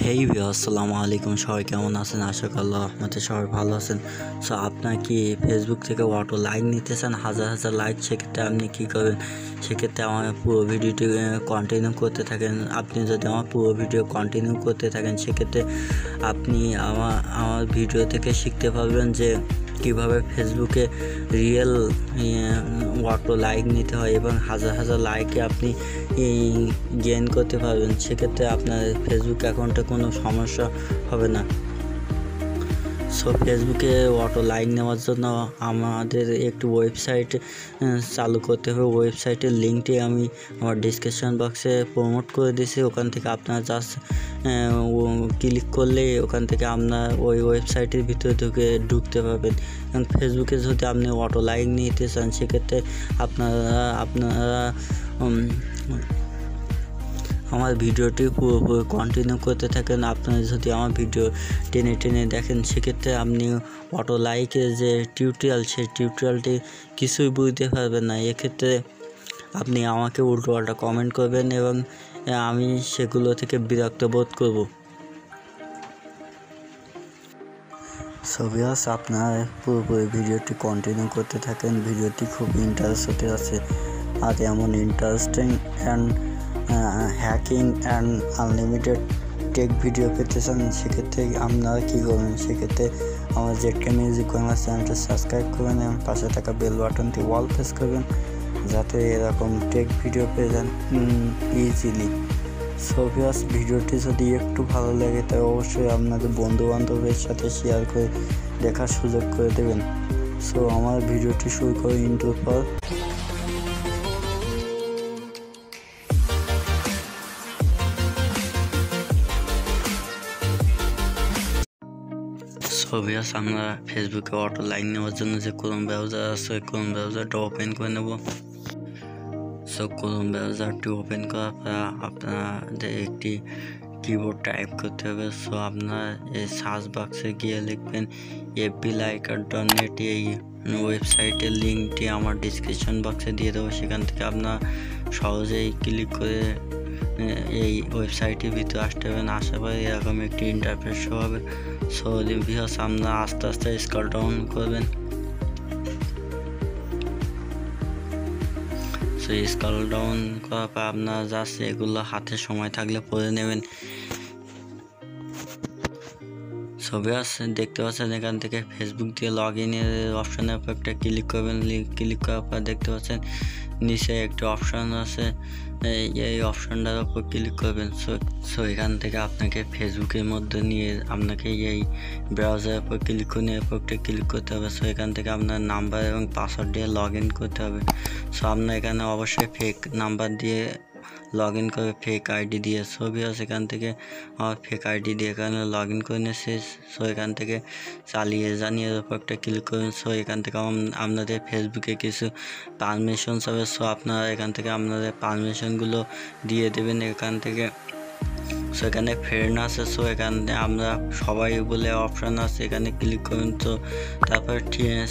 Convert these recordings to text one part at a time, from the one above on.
হেই আসসালামু আলাইকুম, সবাই কেমন আছেন? আশা করি আল্লাহর রহমতে সবাই ভালো আছেন। সো আপনার কি ফেসবুক থেকে অটো লাইক নিতে চান, হাজার হাজার লাইক? সেক্ষেত্রে আপনি কী করবেন? সেক্ষেত্রে আমার পুরো ভিডিওটি কন্টিনিউ করতে থাকেন। আপনি যদি আমার পুরো ভিডিও কন্টিনিউ করতে থাকেন সেক্ষেত্রে আপনি আমার ভিডিও থেকে শিখতে পারবেন যে কীভাবে ফেসবুকে রিয়েল অটো লাইক নিতে হয় এবং হাজার হাজার লাইকে আপনি গেইন করতে পারবেন। সেক্ষেত্রে আপনার ফেসবুক অ্যাকাউন্টে কোনো সমস্যা হবে না। সো ফেসবুকে অটো লাইক নেওয়ার জন্য আমাদের একটু ওয়েবসাইট চালু করতে হবে। ওয়েবসাইটের লিঙ্কটি আমি আমার ডিসক্রিপশন বক্সে প্রমোট করে দিয়েছি। ওখান থেকে আপনারা জাস্ট ক্লিক করলে ওখান থেকে আপনার ওই ওয়েবসাইটের ভিতরে ঢুকতে পারবেন। এবং ফেসবুকে যদি আপনি অটো লাইক নিতে চান সেক্ষেত্রে আপনারা আমার ভিডিওটি পুরোপুরি কন্টিনিউ করতে থাকেন। আপনারা যদি আমার ভিডিও টেনে টেনে দেখেন সেক্ষেত্রে আপনি অটো লাইকের যে টিউটোরিয়াল, সেই টিউটোরিয়ালটি কিছুই বুঝতে পারবেন না। এক্ষেত্রে আপনি আমাকে উল্টোপাল্টা কমেন্ট করবেন এবং আমি সেগুলো থেকে বিরক্ত বোধ করব। সো ভিউয়ার্স, আপনারা পুরোপুরি ভিডিওটি কন্টিনিউ করতে থাকেন। ভিডিওটি খুব ইন্টারেস্টিং আছে, আর এমন interesting and hacking and unlimited take video পেতে চান সেক্ষেত্রে আপনারা কী করবেন? সেক্ষেত্রে আমার জেডকে মিউজিক বাংলা চ্যানেলটি সাবস্ক্রাইব করবেন এবং পাশে থাকা বেল বাটনটি অল প্রেস করবেন যাতে এরকম টেক ভিডিও পেয়ে যান ইজিলি। সো ভিউয়ার্স, ভিডিওটি যদি একটু ভালো লাগে তাই অবশ্যই আপনাদের বন্ধুবান্ধবের সাথে শেয়ার করে দেখার সুযোগ করে দেবেন। সো আমার ভিডিওটি শুরু করে ইন্ট্রোর পর। সো ভিউয়ার্স, আমরা ফেসবুকে অটো লাইক নেওয়ার জন্য যে ক্রোম ব্রাউজার আছে, ক্রোম ব্রাউজারটা ওপেন করে নেব। সো ক্রোম ব্রাউজারটি ওপেন করার পর আপনাদের একটি কিবোর্ড টাইপ করতে হবে। সো আপনার এই সার্চ বক্সে গিয়ে লিখবেন fbliker.net। এই ওয়েবসাইটের লিঙ্কটি আমার ডিসক্রিপশন বক্সে দিয়ে দেবো। সেখান থেকে আপনার সহজেই ক্লিক করে এই ওয়েবসাইটের ভিতরে আসতে হবে। আশা করি এরকম একটি ইন্টারফেস শো হবে। সো ভিউয়ার্স, আপনারা আস্তে আস্তে স্ক্রল ডাউন করবেন। সো স্ক্রল ডাউন করার পর আপনারা জাস্ট এগুলো হাতে সময় থাকলে পড়ে নেবেন। সো ভিউয়ার্স, দেখতে পাচ্ছেন এখান থেকে ফেসবুক দিয়ে লগ ইনের অপশানের উপর একটা ক্লিক করবেন। ক্লিক করার পর দেখতে পাচ্ছেন নিচে একটা অপশান আছে, এই অপশানটার উপর ক্লিক করবেন। সো এখান থেকে আপনাকে ফেসবুকের মধ্যে নিয়ে আপনাকে এই ব্রাউজারের উপর ক্লিক করে একটা ক্লিক করতে হবে। সো এখান থেকে আপনার নাম্বার এবং পাসওয়ার্ড দিয়ে লগ ইন করতে হবে। সো আপনার এখানে অবশ্যই ফেক নাম্বার দিয়ে লগ ইন করে, ফেক আইডি দিয়ে। সো ভিউয়ার্স, এখান থেকে আমার ফেক আইডি দিয়ে এখানে লগ ইন করে নিয়েছি। সো এখান থেকে চালিয়ে জানিয়ে উপর একটা ক্লিক করুন। সো এখান থেকে আপনাদের ফেসবুকে কিছু পারমিশন হবে। সো আপনারা এখান থেকে আপনাদের পারমিশনগুলো দিয়ে দেবেন এখান থেকে। সো এখানে ফ্রেন্ড আছে, সো এখানে আমরা সবাই বলে অপশান আছে, এখানে ক্লিক করুন। তো তারপর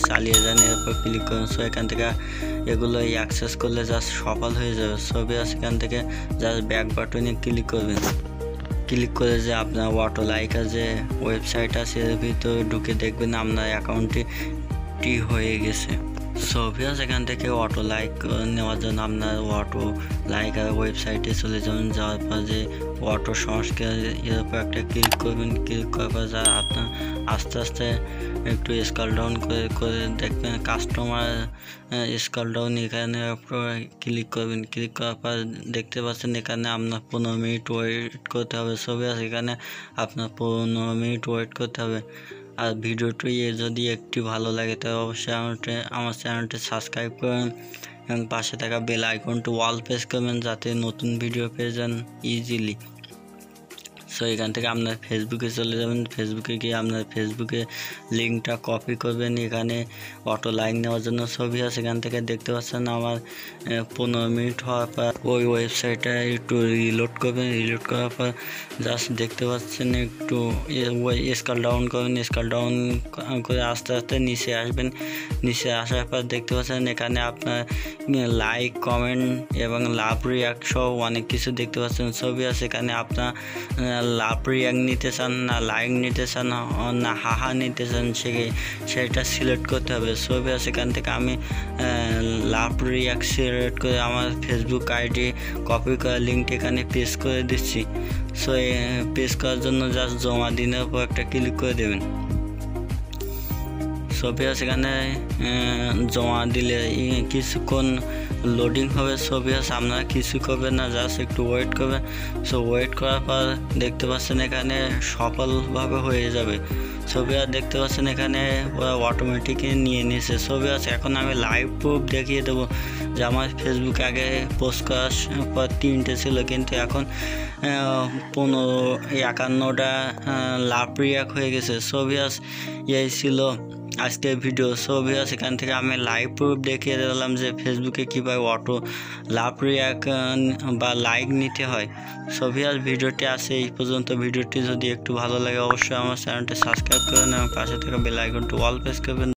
চালিয়ে যান এর উপর ক্লিক করুন। সো এখান থেকে এগুলো অ্যাক্সেস করলে জাস্ট সফল হয়ে যাবে। সো এখান থেকে জাস্ট ব্যাক বাটনে ক্লিক করবেন। ক্লিক করে যে আপনার অটো লাইকার যে ওয়েবসাইট আছে এর ভিতরে ঢুকে দেখবেন আপনার অ্যাকাউন্টটি হয়ে গেছে। সো ভিউয়ার্স, এখান থেকে অটো লাইক নেওয়ার জন্য আপনার অটো লাইকার ওয়েবসাইটে চলে যাবেন। যাওয়ার পর যে অটো সংস্কার এর উপর একটা ক্লিক করবেন। ক্লিক করার পর যা আপনার আস্তে আস্তে একটু স্ক্রল ডাউন করে দেখবেন কাস্টমার স্ক্রল ডাউন, এখানে ক্লিক করবেন। ক্লিক করার পর দেখতে পাচ্ছেন এখানে আপনার 15 মিনিট ওয়েট করতে হবে। সো ভিউয়ার্স, এখানে আপনার 15 মিনিট ওয়েট করতে হবে। আর ভিডিওটি যদি একটু ভালো লাগে তবে অবশ্যই আমার চ্যানেলটি সাবস্ক্রাইব করবেন এবং পাশে থাকা বেল আইকনটি অল প্রেস করবেন যাতে নতুন ভিডিও পেয়ে যান ইজিলি। সো এখান থেকে আপনার ফেসবুকে চলে যাবেন। ফেসবুকে গিয়ে আপনার ফেসবুকে লিঙ্কটা কপি করবেন এখানে অটো লাইক নেওয়ার জন্য। ছবি আছে এখান থেকে দেখতে পাচ্ছেন আমার 15 মিনিট হওয়ার পর ওই ওয়েবসাইটটা একটু রিলোড করবেন। রিলোড করার পর জাস্ট দেখতে পাচ্ছেন একটু স্ক্রল ডাউন করবেন। স্ক্রল ডাউন করে আস্তে আস্তে নিচে আসবেন। নিচে আসার পর দেখতে পাচ্ছেন এখানে আপনার লাইক, কমেন্ট এবং লাভ, রিয়াক্ট সহ অনেক কিছু দেখতে পাচ্ছেন। ছবি আছে এখানে আপনার লাভ রিয়াক্ট নিতে চান, না লাইক নিতে চান, না হাহা নিতে চান, সেটা সিলেক্ট করতে হবে। সো ভিউয়ার্স এখান থেকে আমি লাভ রিয়াক্ট সিলেক্ট করে আমার ফেসবুক আইডি কপি করা লিঙ্কটি এখানে পেস্ট করে দিচ্ছি। সো পেস্ট করার জন্য জাস্ট জমা দিনের উপর একটা ক্লিক করে দেবেন। সো ভিউয়ার্স এখানে জমা দিলে কিছুক্ষণ লোডিং হবে। সো ভিউয়ার্স আপনারা কিছু করবেন না, জাস্ট একটু ওয়েট করবেন। সো ওয়েট করার পর দেখতে পাচ্ছেন এখানে সফলভাবে হয়ে যাবে। সো ভিউয়ার্স দেখতে পাচ্ছেন এখানে ওরা অটোমেটিকলি নিয়ে নিয়েছে। সো ভিউয়ার্স এখন আমি লাইভ প্রুফ দেখিয়ে দেবো যে আমার ফেসবুকে আগে পোস্ট করার পর 3টে ছিল, কিন্তু এখন 51টা লাভ রিয়াক্ট হয়ে গেছে। সো ভিউয়ার্স এই ছিল আজকের ভিডিও। সো ভিউয়ার্স এখান থেকে আমি লাইভ প্রুফ দেখিয়ে দিলাম যে ফেসবুকে কীভাবে অটো লাভ রিয়াক্ট বা লাইক নিতে হয়। সো ভিউয়ার্স ভিডিওটি আছে এই পর্যন্ত। ভিডিওটি যদি একটু ভালো লাগে অবশ্যই আমার চ্যানেলটি সাবস্ক্রাইব করবেন এবং পাশে থাকা বেল আইকনটি অল প্রেস করবেন।